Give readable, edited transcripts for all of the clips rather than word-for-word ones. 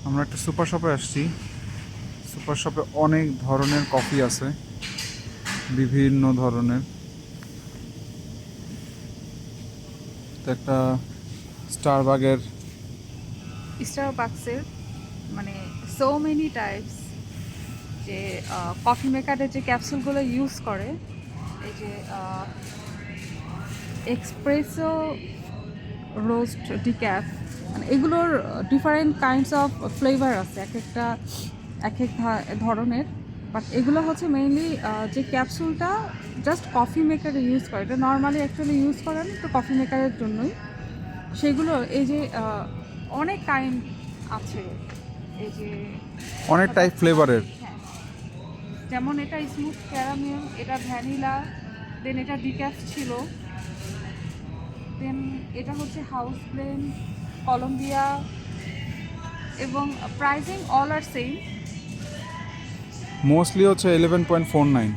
আমরা একটা সুপার শপে আসছি। সুপার শপে অনেক ধরনের কফি আছে, বিভিন্ন ধরনের। তো একটা স্টারবাগের স্টারবাকসের মানে সো মেনি টাইপস যে কফি মেকারের যে ক্যাপসুলগুলো ইউজ করে, এই যে এক্সপ্রেসো রোস্ট ডিক্যাফ, মানে এগুলোর ডিফারেন্ট কাইন্ডস অফ ফ্লেভার আছে, এক একটা এক এক ধরনের। বাট এগুলো হচ্ছে মেইনলি যে ক্যাপসুলটা জাস্ট কফি মেকারে ইউজ করে, এটা নর্মালি অ্যাকচুয়ালি ইউজ করে না, তো কফি মেকারের জন্যই সেগুলো। এই যে অনেক কাইন্ড আছে, এই যে অনেক দেখা টাইপ যাচ্ছে না? ফ্লেভারের। হ্যাঁ, যেমন এটা স্মুথ ক্যারামেল, এটা ভ্যানিলা, দেন এটা ডিক্যাফ ছিল, দেন এটা হচ্ছে হাউস ব্লেন্ড, কলম্বিয়া, এবং প্রাইসিং অল আর সেম। মোস্টলি হচ্ছে 11.49।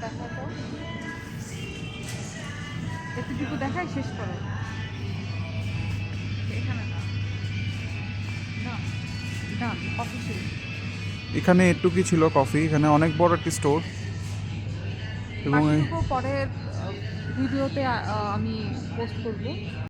দেখা তো এতটুকু দেখাই শেষ করো, এখানে না, না, ডান, কফি শেষ। এখানে এটুকুই ছিল কফি। এখানে অনেক বড় একটি স্টোর এবং বাকিটুকু পরের ভিডিওতে আমি পোস্ট করব।